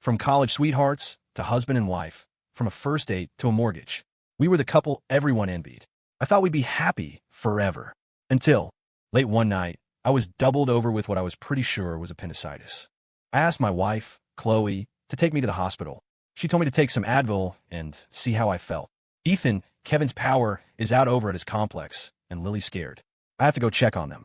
From college sweethearts to husband and wife, from a first date to a mortgage. We were the couple everyone envied. I thought we'd be happy forever. Until, late one night, I was doubled over with what I was pretty sure was appendicitis. I asked my wife, Chloe, to take me to the hospital. She told me to take some Advil and see how I felt. Ethan, Kevin's power, is out over at his complex, and Lily's scared. I have to go check on them.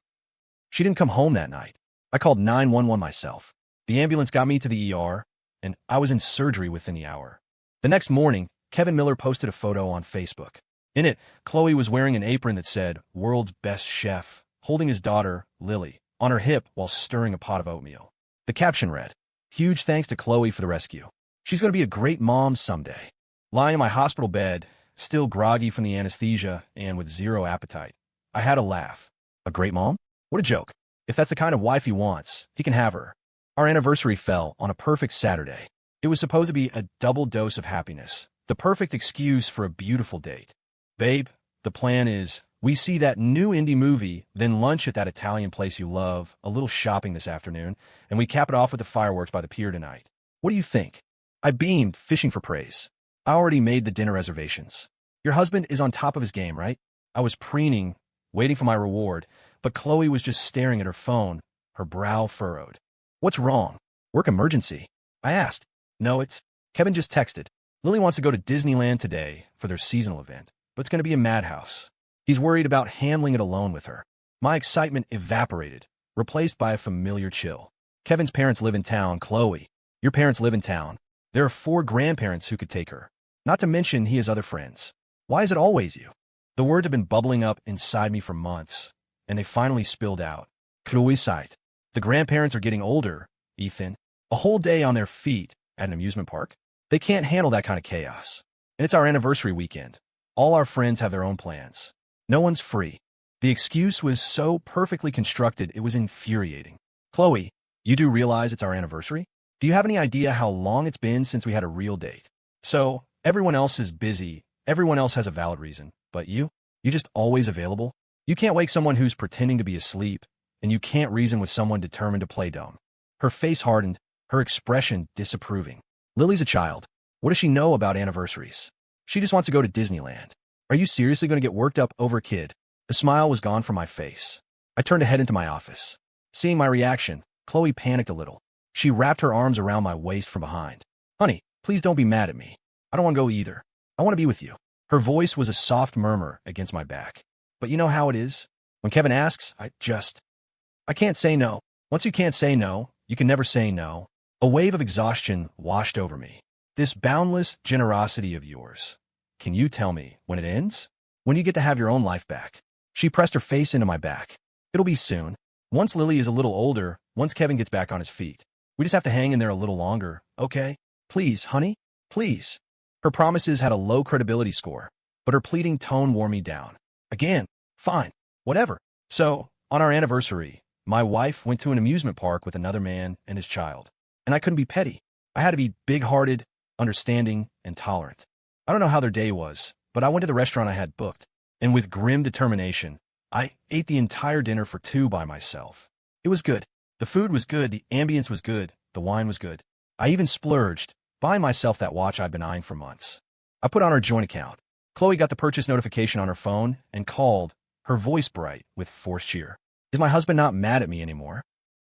She didn't come home that night. I called 911 myself. The ambulance got me to the ER, and I was in surgery within the hour. The next morning, Kevin Miller posted a photo on Facebook. In it, Chloe was wearing an apron that said, "World's Best Chef," holding his daughter, Lily, on her hip while stirring a pot of oatmeal. The caption read, "Huge thanks to Chloe for the rescue. She's going to be a great mom someday." Lying in my hospital bed, still groggy from the anesthesia and with zero appetite, I had a laugh. A great mom? What a joke. If that's the kind of wife he wants, he can have her. Our anniversary fell on a perfect Saturday. It was supposed to be a double dose of happiness, the perfect excuse for a beautiful date. Babe, the plan is, we see that new indie movie, then lunch at that Italian place you love, a little shopping this afternoon, and we cap it off with the fireworks by the pier tonight. What do you think? I beamed, fishing for praise. I already made the dinner reservations. Your husband is on top of his game, right? I was preening, waiting for my reward, but Chloe was just staring at her phone, her brow furrowed. What's wrong? Work emergency? I asked. No, it's... Kevin just texted. Lily wants to go to Disneyland today for their seasonal event, but it's going to be a madhouse. He's worried about handling it alone with her. My excitement evaporated, replaced by a familiar chill. Kevin's parents live in town, Chloe. Your parents live in town. There are 4 grandparents who could take her. Not to mention he has other friends. Why is it always you? The words have been bubbling up inside me for months, and they finally spilled out. Chloe sighed. The grandparents are getting older, Ethan. A whole day on their feet at an amusement park? They can't handle that kind of chaos. And it's our anniversary weekend. All our friends have their own plans. No one's free. The excuse was so perfectly constructed, it was infuriating. Chloe, you do realize it's our anniversary? Do you have any idea how long it's been since we had a real date? So, everyone else is busy, everyone else has a valid reason, but you just always available? You can't wake someone who's pretending to be asleep, and you can't reason with someone determined to play dumb. Her face hardened, her expression disapproving. Lily's a child. What does she know about anniversaries? She just wants to go to Disneyland. Are you seriously going to get worked up over a kid? The smile was gone from my face. I turned to head into my office. Seeing my reaction, Chloe panicked a little. She wrapped her arms around my waist from behind. Honey, please don't be mad at me. I don't want to go either. I want to be with you. Her voice was a soft murmur against my back. But you know how it is? When Kevin asks, I can't say no. Once you can't say no, you can never say no. A wave of exhaustion washed over me. This boundless generosity of yours. Can you tell me when it ends? When you get to have your own life back? She pressed her face into my back. It'll be soon. Once Lily is a little older, once Kevin gets back on his feet. We just have to hang in there a little longer, okay? Please, honey? Please. Her promises had a low credibility score, but her pleading tone wore me down. Again, fine, whatever. So, on our anniversary, my wife went to an amusement park with another man and his child. And I couldn't be petty. I had to be big-hearted, understanding, and tolerant. I don't know how their day was, but I went to the restaurant I had booked, and with grim determination, I ate the entire dinner for 2 by myself. It was good. The food was good, the ambience was good, the wine was good. I even splurged, buying myself that watch I'd been eyeing for months. I put on our joint account. Chloe got the purchase notification on her phone and called, her voice bright with forced cheer. Is my husband not mad at me anymore?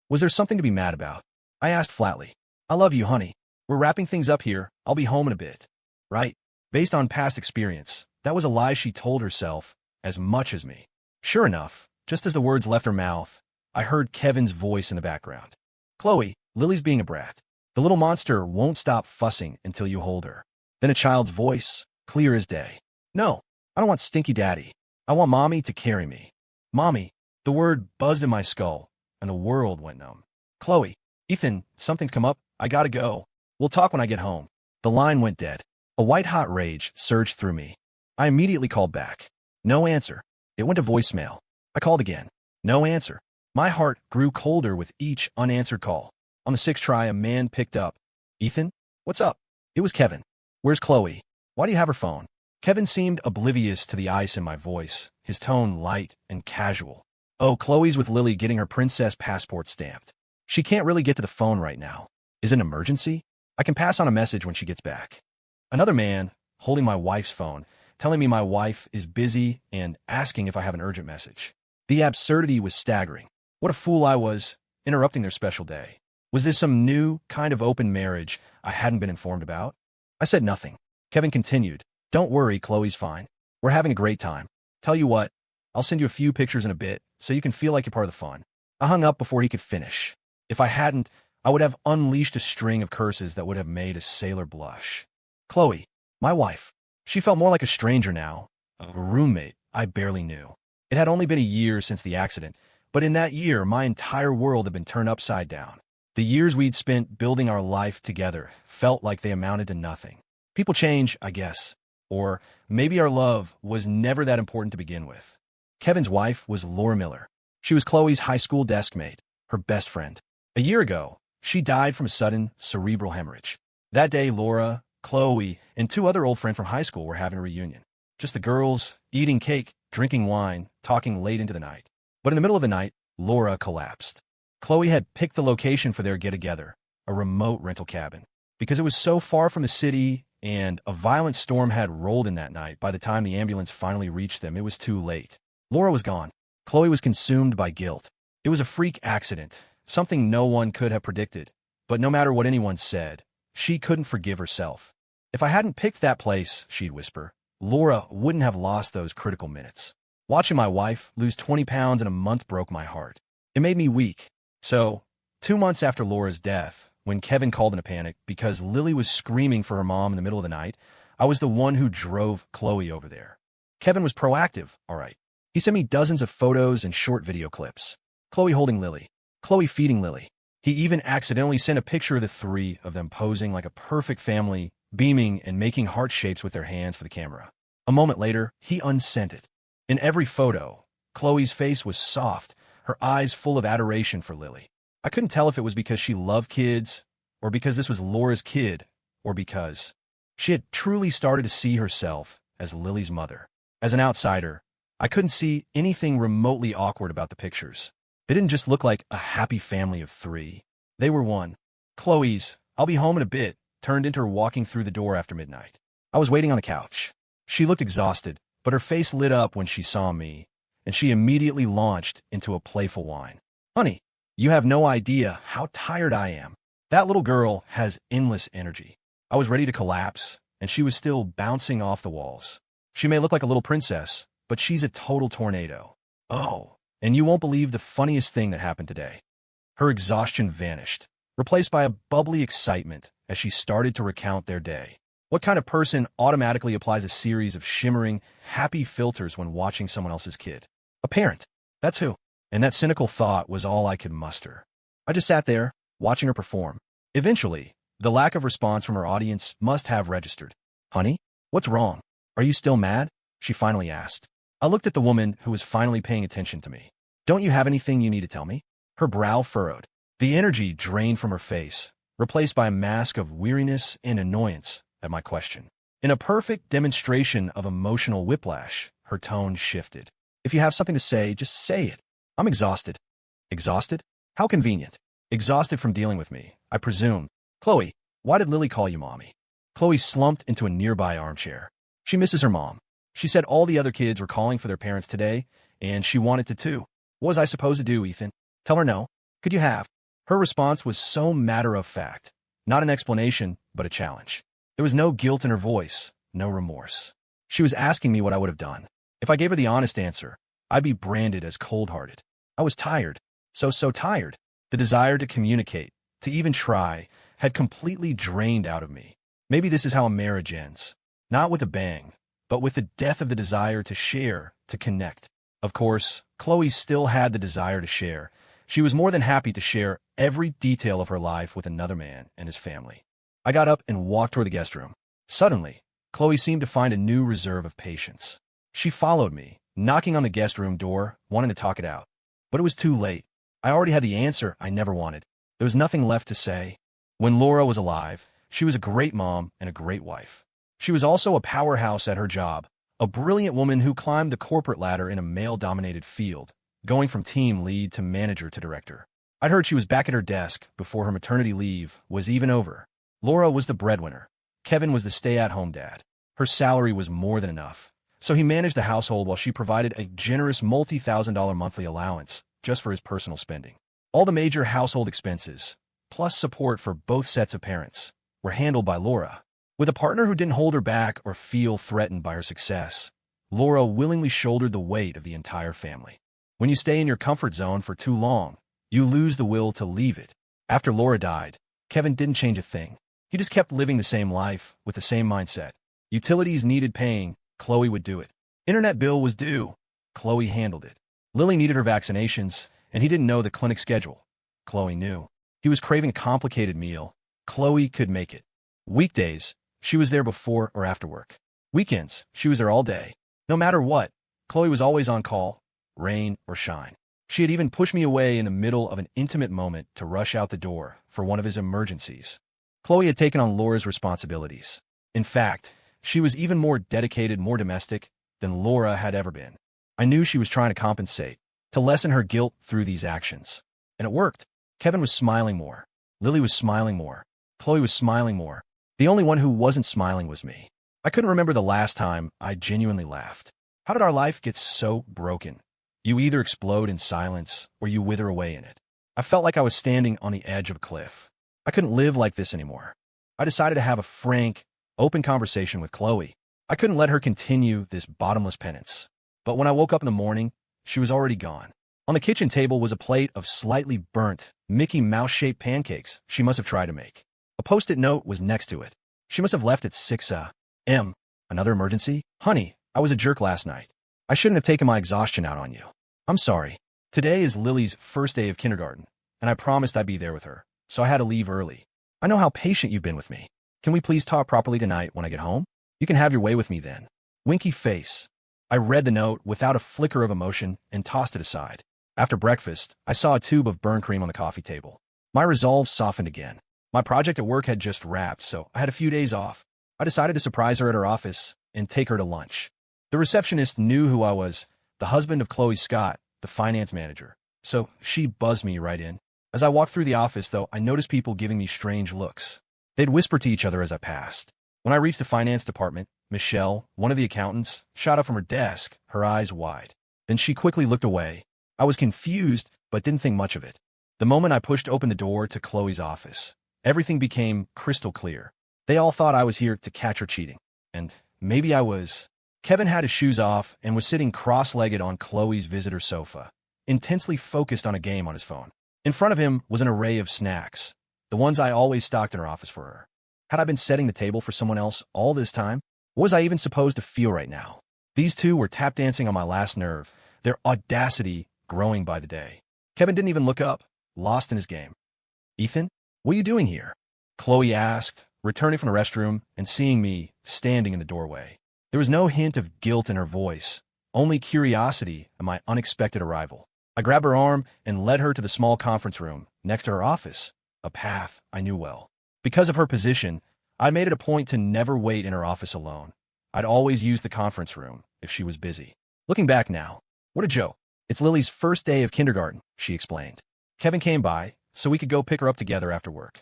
Was there something to be mad about? I asked flatly. I love you, honey. We're wrapping things up here. I'll be home in a bit. Right? Based on past experience, that was a lie she told herself as much as me. Sure enough, just as the words left her mouth, I heard Kevin's voice in the background. Chloe, Lily's being a brat. The little monster won't stop fussing until you hold her. Then a child's voice, clear as day. No, I don't want stinky daddy. I want mommy to carry me. Mommy. The word buzzed in my skull, and the world went numb. Chloe, Ethan, something's come up. I gotta go. We'll talk when I get home. The line went dead. A white-hot rage surged through me. I immediately called back. No answer. It went to voicemail. I called again. No answer. My heart grew colder with each unanswered call. On the 6th try, a man picked up. Ethan? What's up? It was Kevin. Where's Chloe? Why do you have her phone? Kevin seemed oblivious to the ice in my voice, his tone light and casual. Oh, Chloe's with Lily getting her princess passport stamped. She can't really get to the phone right now. Is it an emergency? I can pass on a message when she gets back. Another man, holding my wife's phone, telling me my wife is busy and asking if I have an urgent message. The absurdity was staggering. What a fool I was, interrupting their special day. Was this some new kind of open marriage I hadn't been informed about? I said nothing. Kevin continued, "Don't worry, Chloe's fine. We're having a great time. Tell you what, I'll send you a few pictures in a bit so you can feel like you're part of the fun." I hung up before he could finish. If I hadn't, I would have unleashed a string of curses that would have made a sailor blush. Chloe, my wife. She felt more like a stranger now, a roommate I barely knew. It had only been a year since the accident, but in that year, my entire world had been turned upside down. The years we'd spent building our life together felt like they amounted to nothing. People change, I guess. Or maybe our love was never that important to begin with. Kevin's wife was Laura Miller. She was Chloe's high school desk mate, her best friend. A year ago, she died from a sudden cerebral hemorrhage. That day, Laura, Chloe, and two other old friends from high school were having a reunion. Just the girls, eating cake, drinking wine, talking late into the night. But in the middle of the night, Laura collapsed. Chloe had picked the location for their get-together, a remote rental cabin. Because it was so far from the city and a violent storm had rolled in that night, by the time the ambulance finally reached them, it was too late. Laura was gone. Chloe was consumed by guilt. It was a freak accident, something no one could have predicted. But no matter what anyone said, she couldn't forgive herself. If I hadn't picked that place, she'd whisper, Laura wouldn't have lost those critical minutes. Watching my wife lose 20 pounds in a month broke my heart. It made me weak. So, 2 months after Laura's death, when Kevin called in a panic because Lily was screaming for her mom in the middle of the night, I was the one who drove Chloe over there. Kevin was proactive, all right. He sent me dozens of photos and short video clips. Chloe holding Lily. Chloe feeding Lily. He even accidentally sent a picture of the three of them posing like a perfect family, beaming and making heart shapes with their hands for the camera. A moment later, he unsent it. In every photo, Chloe's face was soft, her eyes full of adoration for Lily. I couldn't tell if it was because she loved kids, or because this was Laura's kid, or because she had truly started to see herself as Lily's mother. As an outsider, I couldn't see anything remotely awkward about the pictures. They didn't just look like a happy family of three. They were one. Chloe's, "I'll be home in a bit," turned into her walking through the door after midnight. I was waiting on the couch. She looked exhausted, but her face lit up when she saw me, and she immediately launched into a playful whine. "Honey, you have no idea how tired I am. That little girl has endless energy." I was ready to collapse, and she was still bouncing off the walls. She may look like a little princess, but she's a total tornado. Oh, and you won't believe the funniest thing that happened today. Her exhaustion vanished, replaced by a bubbly excitement as she started to recount their day. What kind of person automatically applies a series of shimmering, happy filters when watching someone else's kid? A parent. That's who. And that cynical thought was all I could muster. I just sat there, watching her perform. Eventually, the lack of response from her audience must have registered. "Honey, what's wrong? Are you still mad?" she finally asked. I looked at the woman who was finally paying attention to me. "Don't you have anything you need to tell me?" Her brow furrowed. The energy drained from her face, replaced by a mask of weariness and annoyance at my question. In a perfect demonstration of emotional whiplash, her tone shifted. "If you have something to say, just say it. I'm exhausted." Exhausted? How convenient. Exhausted from dealing with me, I presume. "Chloe, why did Lily call you mommy?" Chloe slumped into a nearby armchair. She misses her mom. She said all the other kids were calling for their parents today, and she wanted to too. What was I supposed to do, Ethan? Tell her no? Could you have? Her response was so matter-of-fact. Not an explanation, but a challenge. There was no guilt in her voice, no remorse. She was asking me what I would have done. If I gave her the honest answer, I'd be branded as cold-hearted. I was tired. So tired. The desire to communicate, to even try, had completely drained out of me. Maybe this is how a marriage ends. Not with a bang, but with the death of the desire to share, to connect. Of course, Chloe still had the desire to share. She was more than happy to share every detail of her life with another man and his family. I got up and walked toward the guest room. Suddenly, Chloe seemed to find a new reserve of patience. She followed me, knocking on the guest room door, wanting to talk it out. But it was too late. I already had the answer I never wanted. There was nothing left to say. When Laura was alive, she was a great mom and a great wife. She was also a powerhouse at her job, a brilliant woman who climbed the corporate ladder in a male-dominated field, going from team lead to manager to director. I'd heard she was back at her desk before her maternity leave was even over. Laura was the breadwinner. Kevin was the stay-at-home dad. Her salary was more than enough, so he managed the household while she provided a generous multi-thousand-dollar monthly allowance just for his personal spending. All the major household expenses, plus support for both sets of parents, were handled by Laura. With a partner who didn't hold her back or feel threatened by her success, Laura willingly shouldered the weight of the entire family. When you stay in your comfort zone for too long, you lose the will to leave it. After Laura died, Kevin didn't change a thing. He just kept living the same life with the same mindset. Utilities needed paying, Chloe would do it. Internet bill was due, Chloe handled it. Lily needed her vaccinations, and he didn't know the clinic schedule. Chloe knew. He was craving a complicated meal. Chloe could make it. Weekdays, she was there before or after work. Weekends, she was there all day. No matter what, Chloe was always on call, rain or shine. She had even pushed me away in the middle of an intimate moment to rush out the door for one of his emergencies. Chloe had taken on Laura's responsibilities. In fact, she was even more dedicated, more domestic than Laura had ever been. I knew she was trying to compensate, to lessen her guilt through these actions. And it worked. Kevin was smiling more. Lily was smiling more. Chloe was smiling more. The only one who wasn't smiling was me. I couldn't remember the last time I genuinely laughed. How did our life get so broken? You either explode in silence or you wither away in it. I felt like I was standing on the edge of a cliff. I couldn't live like this anymore. I decided to have a frank, open conversation with Chloe. I couldn't let her continue this bottomless penance. But when I woke up in the morning, she was already gone. On the kitchen table was a plate of slightly burnt, Mickey Mouse-shaped pancakes she must have tried to make. A post-it note was next to it. She must have left at 6 a.m. Another emergency? Honey, I was a jerk last night. I shouldn't have taken my exhaustion out on you. I'm sorry. Today is Lily's first day of kindergarten, and I promised I'd be there with her, so I had to leave early. I know how patient you've been with me. Can we please talk properly tonight when I get home? You can have your way with me then. Winky face. I read the note without a flicker of emotion and tossed it aside. After breakfast, I saw a tube of burn cream on the coffee table. My resolve softened again. My project at work had just wrapped, so I had a few days off. I decided to surprise her at her office and take her to lunch. The receptionist knew who I was, the husband of Chloe Scott, the finance manager. So she buzzed me right in. As I walked through the office, though, I noticed people giving me strange looks. They'd whisper to each other as I passed. When I reached the finance department, Michelle, one of the accountants, shot up from her desk, her eyes wide. Then she quickly looked away. I was confused, but didn't think much of it. The moment I pushed open the door to Chloe's office, everything became crystal clear. They all thought I was here to catch her cheating. And maybe I was. Kevin had his shoes off and was sitting cross-legged on Chloe's visitor sofa, intensely focused on a game on his phone. In front of him was an array of snacks, the ones I always stocked in her office for her. Had I been setting the table for someone else all this time? What was I even supposed to feel right now? These two were tap dancing on my last nerve, their audacity growing by the day. Kevin didn't even look up, lost in his game. Ethan, what are you doing here? Chloe asked, returning from the restroom and seeing me standing in the doorway. There was no hint of guilt in her voice, only curiosity at my unexpected arrival. I grabbed her arm and led her to the small conference room next to her office, a path I knew well. Because of her position, I made it a point to never wait in her office alone. I'd always use the conference room if she was busy. Looking back now, what a joke. It's Lily's first day of kindergarten, she explained. Kevin came by, so we could go pick her up together after work.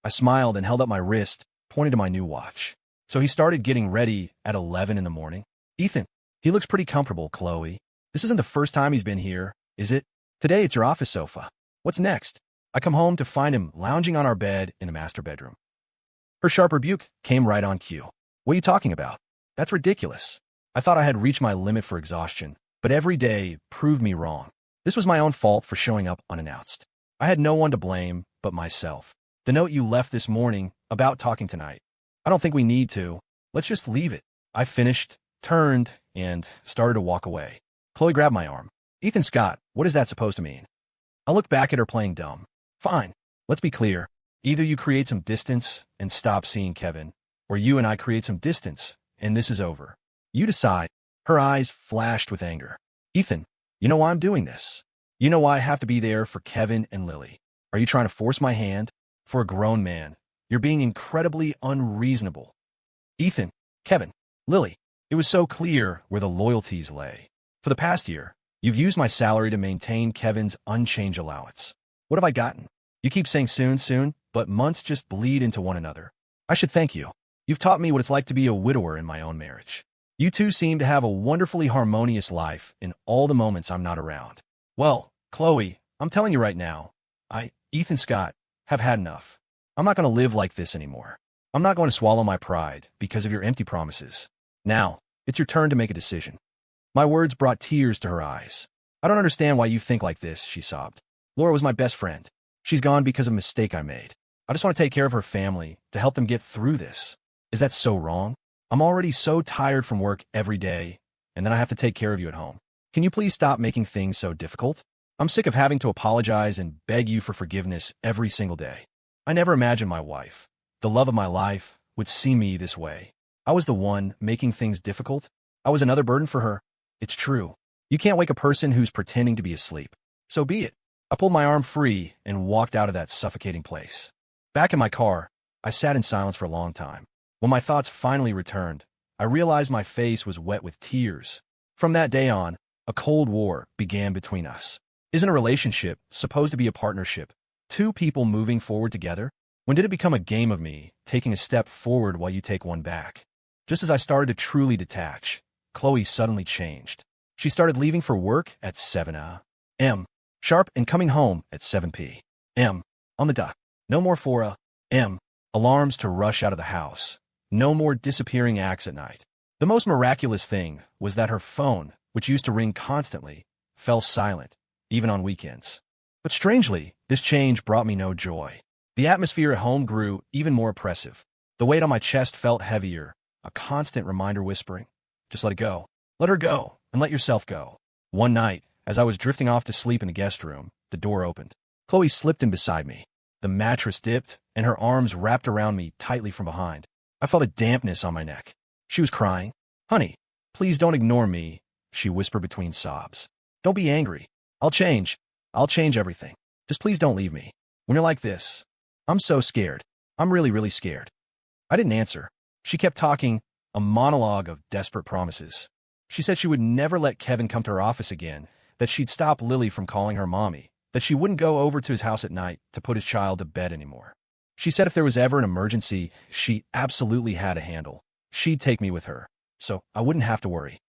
I smiled and held up my wrist, pointing to my new watch. So he started getting ready at 11 in the morning. Ethan, he looks pretty comfortable, Chloe. This isn't the first time he's been here, is it? Today it's your office sofa. What's next? I come home to find him lounging on our bed in the master bedroom. Her sharp rebuke came right on cue. What are you talking about? That's ridiculous. I thought I had reached my limit for exhaustion, but every day proved me wrong. This was my own fault for showing up unannounced. I had no one to blame but myself. The note you left this morning about talking tonight. I don't think we need to. Let's just leave it. I finished, turned, and started to walk away. Chloe grabbed my arm. Ethan Scott, what is that supposed to mean? I looked back at her playing dumb. Fine. Let's be clear. Either you create some distance and stop seeing Kevin, or you and I create some distance, and this is over. You decide. Her eyes flashed with anger. Ethan, you know why I'm doing this. You know why I have to be there for Kevin and Lily. Are you trying to force my hand? For a grown man, you're being incredibly unreasonable. Ethan, Kevin, Lily, it was so clear where the loyalties lay. For the past year, you've used my salary to maintain Kevin's unchanged allowance. What have I gotten? You keep saying soon, but months just bleed into one another. I should thank you. You've taught me what it's like to be a widower in my own marriage. You two seem to have a wonderfully harmonious life in all the moments I'm not around. Well, Chloe, I'm telling you right now, Ethan Scott, have had enough. I'm not going to live like this anymore. I'm not going to swallow my pride because of your empty promises. Now, it's your turn to make a decision. My words brought tears to her eyes. I don't understand why you think like this, she sobbed. Laura was my best friend. She's gone because of a mistake I made. I just want to take care of her family, to help them get through this. Is that so wrong? I'm already so tired from work every day, and then I have to take care of you at home. Can you please stop making things so difficult? I'm sick of having to apologize and beg you for forgiveness every single day. I never imagined my wife, the love of my life, would see me this way. I was the one making things difficult. I was another burden for her. It's true. You can't wake a person who's pretending to be asleep. So be it. I pulled my arm free and walked out of that suffocating place. Back in my car, I sat in silence for a long time. When my thoughts finally returned, I realized my face was wet with tears. From that day on, a cold war began between us. Isn't a relationship supposed to be a partnership? Two people moving forward together? When did it become a game of me, taking a step forward while you take one back? Just as I started to truly detach, Chloe suddenly changed. She started leaving for work at 7 a.m. sharp and coming home at 7 p.m. on the dot. No more 4 a.m. alarms to rush out of the house. No more disappearing acts at night. The most miraculous thing was that her phone, which used to ring constantly, fell silent, even on weekends. But strangely, this change brought me no joy. The atmosphere at home grew even more oppressive. The weight on my chest felt heavier, a constant reminder whispering, just let it go. Let her go, and let yourself go. One night, as I was drifting off to sleep in the guest room, the door opened. Chloe slipped in beside me. The mattress dipped, and her arms wrapped around me tightly from behind. I felt a dampness on my neck. She was crying. Honey, please don't ignore me, she whispered between sobs. Don't be angry. I'll change. I'll change everything. Just please don't leave me. When you're like this, I'm so scared. I'm really, really scared. I didn't answer. She kept talking, a monologue of desperate promises. She said she would never let Kevin come to her office again, that she'd stop Lily from calling her mommy, that she wouldn't go over to his house at night to put his child to bed anymore. She said if there was ever an emergency, she absolutely had a handle. She'd take me with her, so I wouldn't have to worry.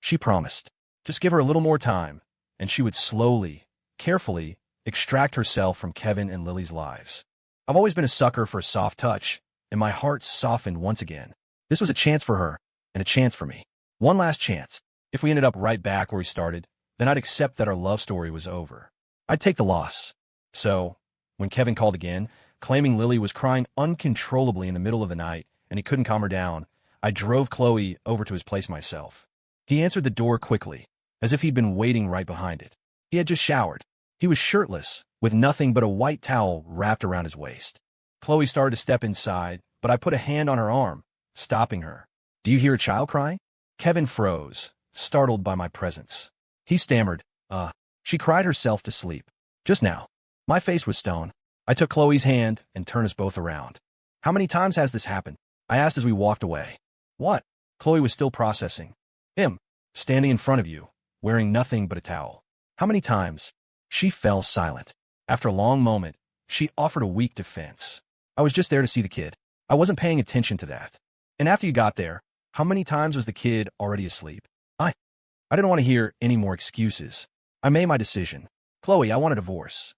She promised. Just give her a little more time, and she would slowly, carefully, extract herself from Kevin and Lily's lives. I've always been a sucker for a soft touch, and my heart softened once again. This was a chance for her, and a chance for me. One last chance. If we ended up right back where we started, then I'd accept that our love story was over. I'd take the loss. So, when Kevin called again, claiming Lily was crying uncontrollably in the middle of the night and he couldn't calm her down, I drove Chloe over to his place myself. He answered the door quickly, as if he'd been waiting right behind it. He had just showered. He was shirtless, with nothing but a white towel wrapped around his waist. Chloe started to step inside, but I put a hand on her arm, stopping her. Do you hear a child crying? Kevin froze, startled by my presence. He stammered, She cried herself to sleep. Just now. My face was stone. I took Chloe's hand and turned us both around. How many times has this happened? I asked as we walked away. What? Chloe was still processing. Him, standing in front of you, wearing nothing but a towel. How many times? She fell silent. After a long moment, she offered a weak defense. I was just there to see the kid. I wasn't paying attention to that. And after you got there, how many times was the kid already asleep? I didn't want to hear any more excuses. I made my decision. Chloe, I want a divorce.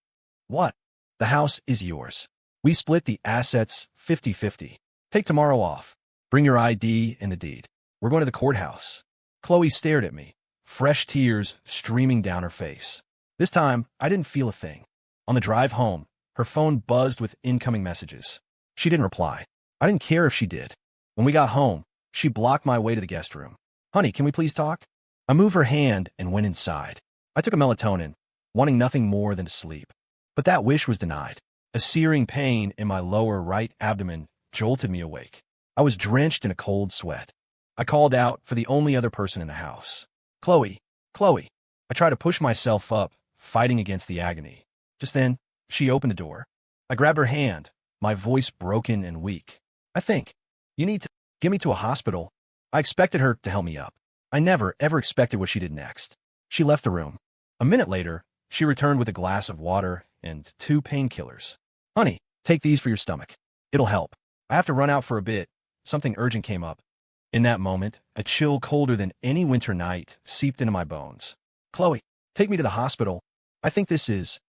What? The house is yours. We split the assets 50-50. Take tomorrow off. Bring your ID and the deed. We're going to the courthouse. Chloe stared at me, fresh tears streaming down her face. This time, I didn't feel a thing. On the drive home, her phone buzzed with incoming messages. She didn't reply. I didn't care if she did. When we got home, she blocked my way to the guest room. Honey, can we please talk? I moved her hand and went inside. I took a melatonin, wanting nothing more than to sleep. But that wish was denied. A searing pain in my lower right abdomen jolted me awake. I was drenched in a cold sweat. I called out for the only other person in the house. Chloe, Chloe. I tried to push myself up, fighting against the agony. Just then, she opened the door. I grabbed her hand, my voice broken and weak. I think you need to get me to a hospital. I expected her to help me up. I never, ever expected what she did next. She left the room. A minute later, she returned with a glass of water and 2 painkillers. Honey, take these for your stomach. It'll help. I have to run out for a bit. Something urgent came up. In that moment, a chill colder than any winter night seeped into my bones. Chloe, take me to the hospital. I think this is...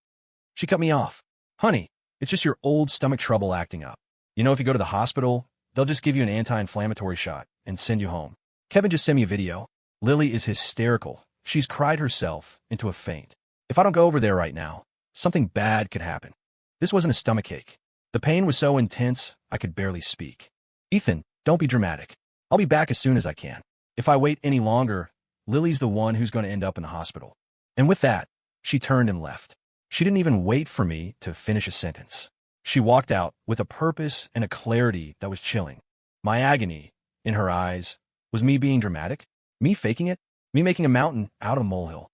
She cut me off. Honey, it's just your old stomach trouble acting up. You know, if you go to the hospital, they'll just give you an anti-inflammatory shot and send you home. Kevin just sent me a video. Lily is hysterical. She's cried herself into a faint. If I don't go over there right now, something bad could happen. This wasn't a stomachache. The pain was so intense, I could barely speak. Ethan, don't be dramatic. I'll be back as soon as I can. If I wait any longer, Lily's the one who's going to end up in the hospital. And with that, she turned and left. She didn't even wait for me to finish a sentence. She walked out with a purpose and a clarity that was chilling. My agony, in her eyes, was me being dramatic, me faking it, me making a mountain out of a molehill.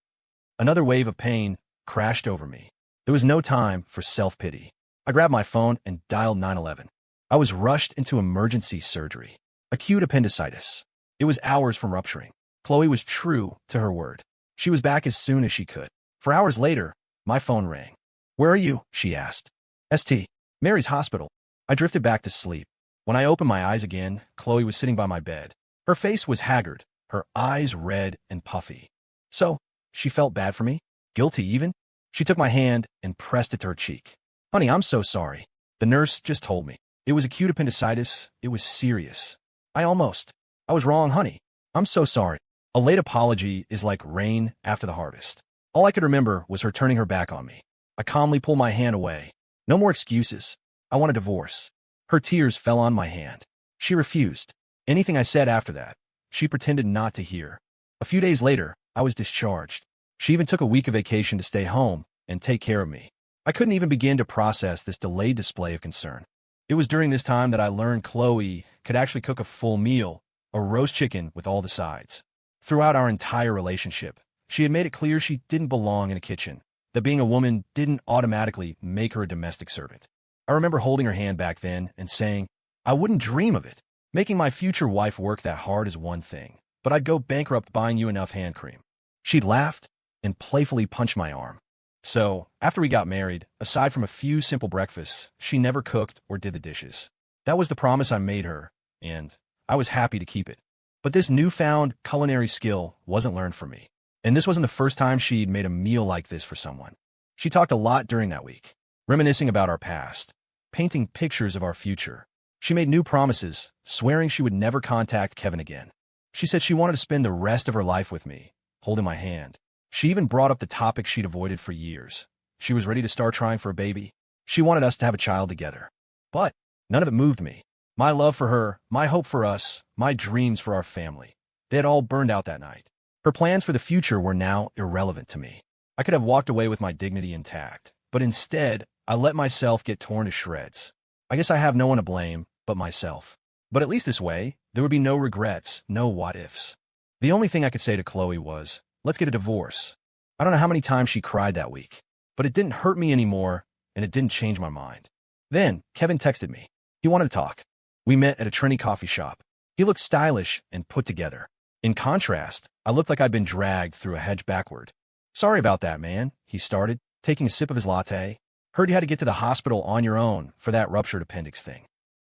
Another wave of pain crashed over me. There was no time for self-pity. I grabbed my phone and dialed 911. I was rushed into emergency surgery. Acute appendicitis. It was hours from rupturing. Chloe was true to her word. She was back as soon as she could. For hours later, my phone rang. Where are you? She asked. St. Mary's Hospital. I drifted back to sleep. When I opened my eyes again, Chloe was sitting by my bed. Her face was haggard, her eyes red and puffy. So, she felt bad for me? Guilty even? She took my hand and pressed it to her cheek. Honey, I'm so sorry. The nurse just told me. It was acute appendicitis. It was serious. I was wrong, honey. I'm so sorry. A late apology is like rain after the harvest. All I could remember was her turning her back on me. I calmly pulled my hand away. No more excuses. I want a divorce. Her tears fell on my hand. She refused. Anything I said after that, she pretended not to hear. A few days later, I was discharged. She even took a week of vacation to stay home and take care of me. I couldn't even begin to process this delayed display of concern. It was during this time that I learned Chloe could actually cook a full meal, a roast chicken with all the sides. Throughout our entire relationship, she had made it clear she didn't belong in a kitchen, that being a woman didn't automatically make her a domestic servant. I remember holding her hand back then and saying, I wouldn't dream of it. Making my future wife work that hard is one thing, but I'd go bankrupt buying you enough hand cream. She'd laughed and playfully punched my arm. So, after we got married, aside from a few simple breakfasts, she never cooked or did the dishes. That was the promise I made her, and I was happy to keep it. But this newfound culinary skill wasn't learned for me. And this wasn't the first time she'd made a meal like this for someone. She talked a lot during that week, reminiscing about our past, painting pictures of our future. She made new promises, swearing she would never contact Kevin again. She said she wanted to spend the rest of her life with me, holding my hand. She even brought up the topic she'd avoided for years. She was ready to start trying for a baby. She wanted us to have a child together. But none of it moved me. My love for her, my hope for us, my dreams for our family, they had all burned out that night. Her plans for the future were now irrelevant to me. I could have walked away with my dignity intact, but instead, I let myself get torn to shreds. I guess I have no one to blame but myself. But at least this way, there would be no regrets, no what-ifs. The only thing I could say to Chloe was, let's get a divorce. I don't know how many times she cried that week, but it didn't hurt me anymore, and it didn't change my mind. Then, Kevin texted me. He wanted to talk. We met at a trendy coffee shop. He looked stylish and put together. In contrast, I looked like I'd been dragged through a hedge backward. Sorry about that, man, he started, taking a sip of his latte. Heard you had to get to the hospital on your own for that ruptured appendix thing.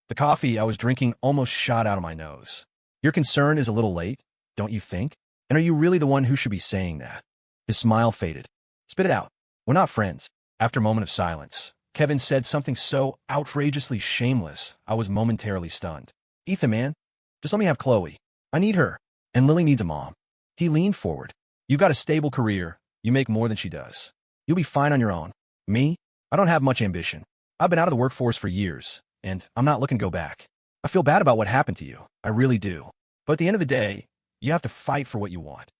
The coffee I was drinking almost shot out of my nose. Your concern is a little late, don't you think? And are you really the one who should be saying that? His smile faded. Spit it out. We're not friends. After a moment of silence, Kevin said something so outrageously shameless, I was momentarily stunned. Ethan, man, just let me have Chloe. I need her. And Lily needs a mom. He leaned forward. You've got a stable career. You make more than she does. You'll be fine on your own. Me? I don't have much ambition. I've been out of the workforce for years, and I'm not looking to go back. I feel bad about what happened to you. I really do. But at the end of the day, you have to fight for what you want.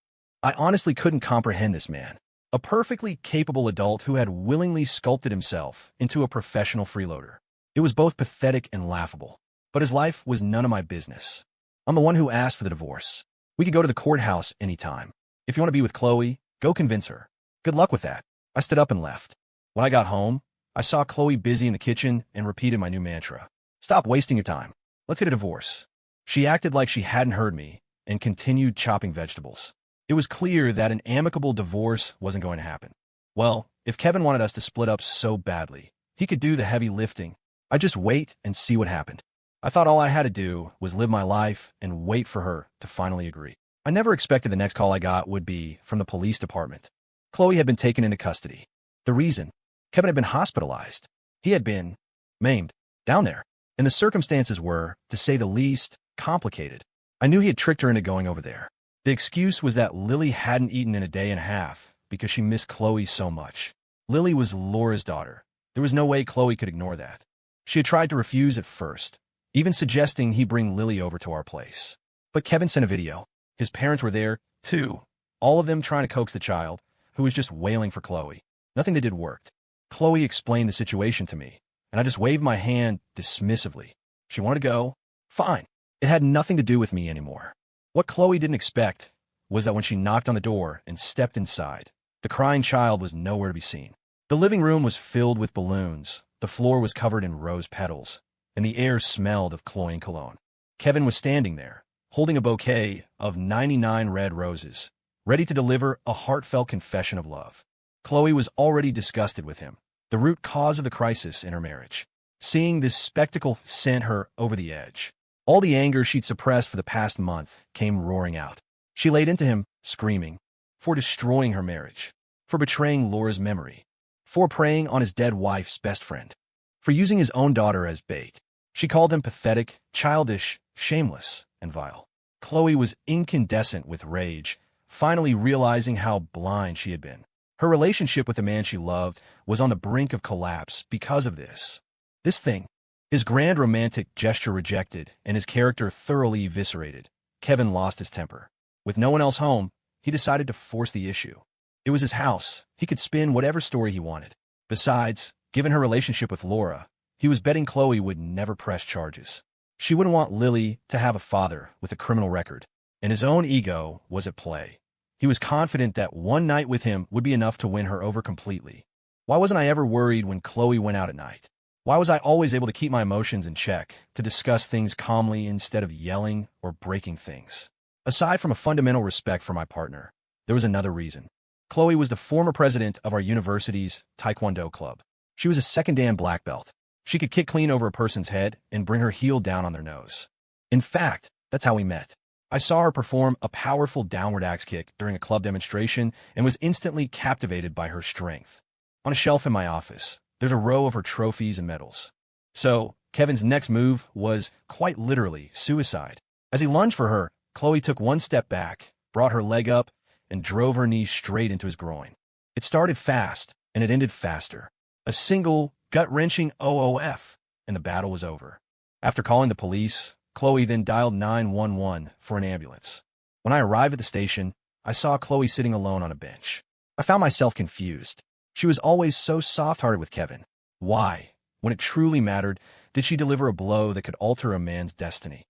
I honestly couldn't comprehend this man. A perfectly capable adult who had willingly sculpted himself into a professional freeloader. It was both pathetic and laughable. But his life was none of my business. I'm the one who asked for the divorce. We could go to the courthouse anytime. If you want to be with Chloe, go convince her. Good luck with that. I stood up and left. When I got home, I saw Chloe busy in the kitchen and repeated my new mantra. Stop wasting your time. Let's get a divorce. She acted like she hadn't heard me and continued chopping vegetables. It was clear that an amicable divorce wasn't going to happen. Well, if Kevin wanted us to split up so badly, he could do the heavy lifting. I'd just wait and see what happened. I thought all I had to do was live my life and wait for her to finally agree. I never expected the next call I got would be from the police department. Chloe had been taken into custody. The reason? Kevin had been hospitalized. He had been maimed down there, and the circumstances were, to say the least, complicated. I knew he had tricked her into going over there. The excuse was that Lily hadn't eaten in a day and a half because she missed Chloe so much. Lily was Laura's daughter. There was no way Chloe could ignore that. She had tried to refuse at first, even suggesting he bring Lily over to our place. But Kevin sent a video. His parents were there, too, all of them trying to coax the child, who was just wailing for Chloe. Nothing they did worked. Chloe explained the situation to me, and I just waved my hand dismissively. She wanted to go. Fine. It had nothing to do with me anymore. What Chloe didn't expect was that when she knocked on the door and stepped inside, the crying child was nowhere to be seen. The living room was filled with balloons, the floor was covered in rose petals, and the air smelled of cloying cologne. Kevin was standing there, holding a bouquet of 99 red roses, ready to deliver a heartfelt confession of love. Chloe was already disgusted with him, the root cause of the crisis in her marriage. Seeing this spectacle sent her over the edge. All the anger she'd suppressed for the past month came roaring out. She laid into him, screaming, for destroying her marriage, for betraying Laura's memory, for preying on his dead wife's best friend, for using his own daughter as bait. She called him pathetic, childish, shameless, and vile. Chloe was incandescent with rage, finally realizing how blind she had been. Her relationship with the man she loved was on the brink of collapse because of this. This thing. His grand romantic gesture rejected and his character thoroughly eviscerated. Kevin lost his temper. With no one else home, he decided to force the issue. It was his house. He could spin whatever story he wanted. Besides, given her relationship with Laura, he was betting Chloe would never press charges. She wouldn't want Lily to have a father with a criminal record, and his own ego was at play. He was confident that one night with him would be enough to win her over completely. Why wasn't I ever worried when Chloe went out at night? Why was I always able to keep my emotions in check, to discuss things calmly instead of yelling or breaking things? Aside from a fundamental respect for my partner, there was another reason. Chloe was the former president of our university's Taekwondo club. She was a second dan black belt. She could kick clean over a person's head and bring her heel down on their nose. In fact, that's how we met. I saw her perform a powerful downward axe kick during a club demonstration and was instantly captivated by her strength. On a shelf in my office, there's a row of her trophies and medals. So, Kevin's next move was, quite literally, suicide. As he lunged for her, Chloe took one step back, brought her leg up, and drove her knee straight into his groin. It started fast, and it ended faster. A single, gut-wrenching OOF, and the battle was over. After calling the police, Chloe then dialed 911 for an ambulance. When I arrived at the station, I saw Chloe sitting alone on a bench. I found myself confused. She was always so soft-hearted with Kevin. Why, when it truly mattered, did she deliver a blow that could alter a man's destiny?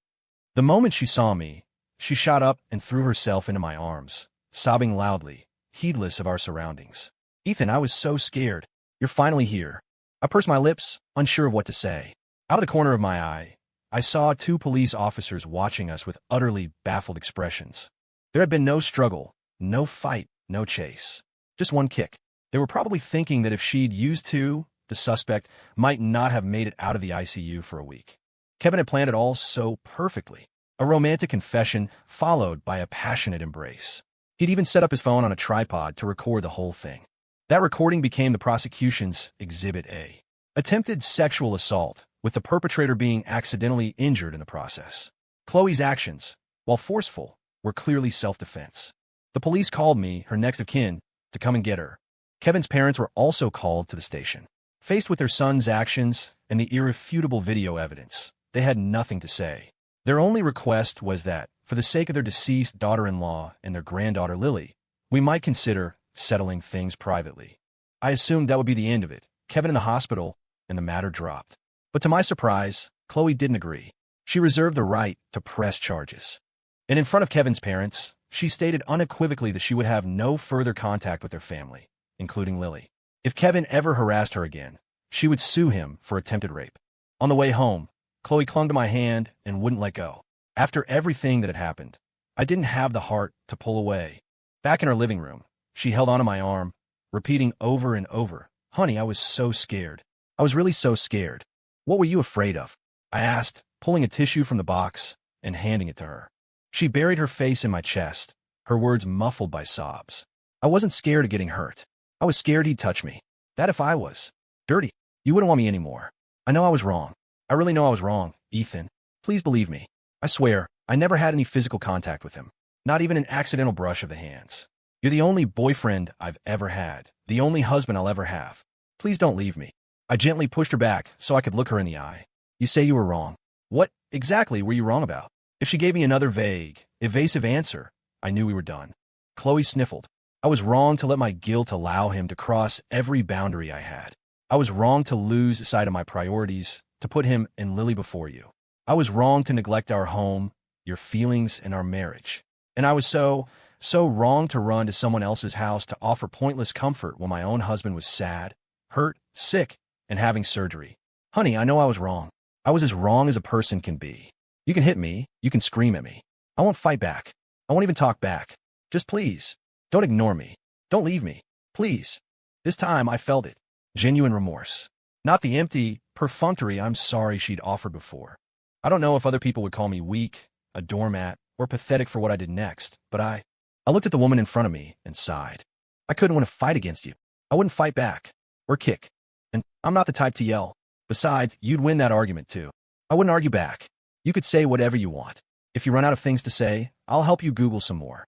The moment she saw me, she shot up and threw herself into my arms, sobbing loudly, heedless of our surroundings. Ethan, I was so scared. You're finally here. I pursed my lips, unsure of what to say. Out of the corner of my eye, I saw 2 police officers watching us with utterly baffled expressions. There had been no struggle, no fight, no chase. Just one kick. They were probably thinking that if she'd used to, the suspect might not have made it out of the ICU for a week. Kevin had planned it all so perfectly. A romantic confession followed by a passionate embrace. He'd even set up his phone on a tripod to record the whole thing. That recording became the prosecution's Exhibit A. Attempted sexual assault, with the perpetrator being accidentally injured in the process. Chloe's actions, while forceful, were clearly self-defense. The police called me, her next of kin, to come and get her. Kevin's parents were also called to the station. Faced with their son's actions and the irrefutable video evidence, they had nothing to say. Their only request was that, for the sake of their deceased daughter-in-law and their granddaughter Lily, we might consider settling things privately. I assumed that would be the end of it. Kevin in the hospital, and the matter dropped. But to my surprise, Chloe didn't agree. She reserved the right to press charges. And in front of Kevin's parents, she stated unequivocally that she would have no further contact with their family, including Lily. If Kevin ever harassed her again, she would sue him for attempted rape. On the way home, Chloe clung to my hand and wouldn't let go. After everything that had happened, I didn't have the heart to pull away. Back in her living room, she held onto my arm, repeating over and over, "Honey, I was so scared. I was really so scared." "What were you afraid of?" I asked, pulling a tissue from the box and handing it to her. She buried her face in my chest, her words muffled by sobs. I wasn't scared of getting hurt. I was scared he'd touch me. That if I was dirty, you wouldn't want me anymore. I know I was wrong. I really know I was wrong, Ethan. Please believe me. I swear, I never had any physical contact with him. Not even an accidental brush of the hands. You're the only boyfriend I've ever had. The only husband I'll ever have. Please don't leave me. I gently pushed her back so I could look her in the eye. You say you were wrong. What exactly were you wrong about? If she gave me another vague, evasive answer, I knew we were done. Chloe sniffled. I was wrong to let my guilt allow him to cross every boundary I had. I was wrong to lose sight of my priorities, to put him and Lily before you. I was wrong to neglect our home, your feelings, and our marriage. And I was so wrong to run to someone else's house to offer pointless comfort when my own husband was sad, hurt, sick, and having surgery. Honey, I know I was wrong. I was as wrong as a person can be. You can hit me. You can scream at me. I won't fight back. I won't even talk back. Just please, don't ignore me. Don't leave me. Please. This time I felt it. Genuine remorse. Not the empty, perfunctory I'm sorry she'd offered before. I don't know if other people would call me weak, a doormat, or pathetic for what I did next, but I looked at the woman in front of me and sighed. I couldn't want to fight against you. I wouldn't fight back. Or kick. And I'm not the type to yell. Besides, you'd win that argument too. I wouldn't argue back. You could say whatever you want. If you run out of things to say, I'll help you Google some more.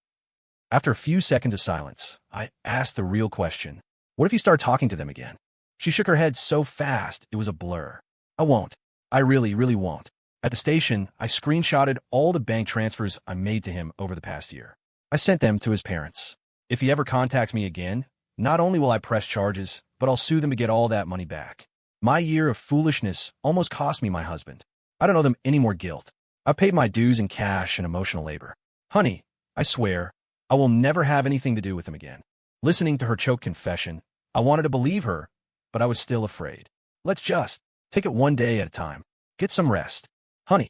After a few seconds of silence, I asked the real question. What if you start talking to them again? She shook her head so fast it was a blur. I won't. I really won't. At the station, I screenshotted all the bank transfers I made to him over the past year. I sent them to his parents. If he ever contacts me again, not only will I press charges, but I'll sue them to get all that money back. My year of foolishness almost cost me my husband. I don't owe them any more guilt. I've paid my dues in cash and emotional labor. Honey, I swear, I will never have anything to do with him again. Listening to her choked confession, I wanted to believe her, but I was still afraid. Let's just take it one day at a time. Get some rest. Honey,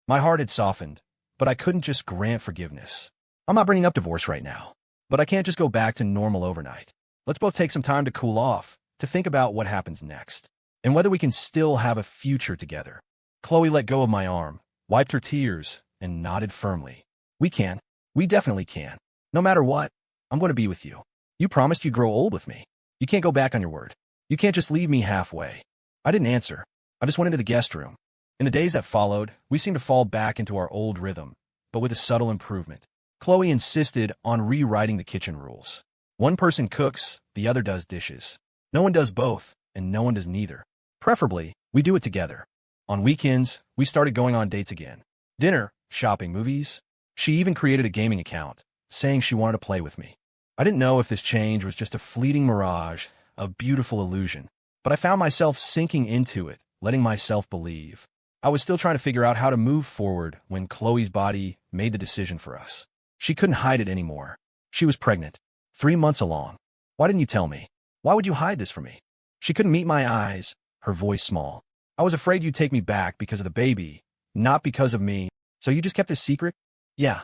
my heart had softened, but I couldn't just grant forgiveness. I'm not bringing up divorce right now, but I can't just go back to normal overnight. Let's both take some time to cool off, to think about what happens next, and whether we can still have a future together. Chloe let go of my arm, wiped her tears, and nodded firmly. We can. We definitely can. No matter what, I'm going to be with you. You promised you'd grow old with me. You can't go back on your word. You can't just leave me halfway. I didn't answer. I just went into the guest room. In the days that followed, we seemed to fall back into our old rhythm, but with a subtle improvement. Chloe insisted on rewriting the kitchen rules. One person cooks, the other does dishes. No one does both, and no one does neither. Preferably, we do it together. On weekends, we started going on dates again. Dinner, shopping, movies. She even created a gaming account, saying she wanted to play with me. I didn't know if this change was just a fleeting mirage, a beautiful illusion, but I found myself sinking into it, letting myself believe. I was still trying to figure out how to move forward when Chloe's body made the decision for us. She couldn't hide it anymore. She was pregnant, 3 months along. Why didn't you tell me? Why would you hide this from me? She couldn't meet my eyes, her voice small. I was afraid you'd take me back because of the baby, not because of me. So you just kept it secret? Yeah.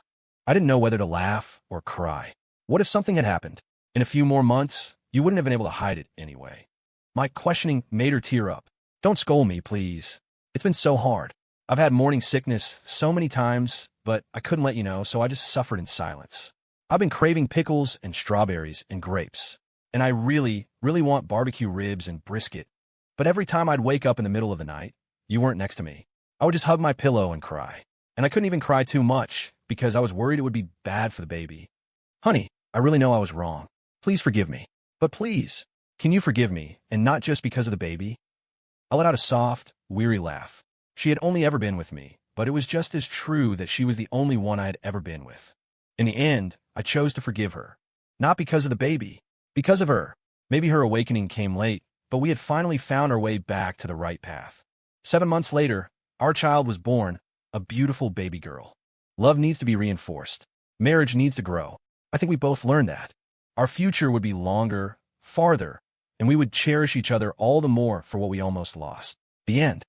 I didn't know whether to laugh or cry. What if something had happened? In a few more months, you wouldn't have been able to hide it anyway. My questioning made her tear up. Don't scold me, please. It's been so hard. I've had morning sickness so many times, but I couldn't let you know, so I just suffered in silence. I've been craving pickles and strawberries and grapes, and I really want barbecue ribs and brisket. But every time I'd wake up in the middle of the night, you weren't next to me. I would just hug my pillow and cry. And I couldn't even cry too much because I was worried it would be bad for the baby. Honey, I really know I was wrong. Please forgive me. But please, can you forgive me, and not just because of the baby? I let out a soft, weary laugh. She had only ever been with me, but it was just as true that she was the only one I had ever been with. In the end, I chose to forgive her. Not because of the baby, because of her. Maybe her awakening came late, but we had finally found our way back to the right path. 7 months later, our child was born, a beautiful baby girl. Love needs to be reinforced. Marriage needs to grow. I think we both learned that. Our future would be longer, farther, and we would cherish each other all the more for what we almost lost. The end.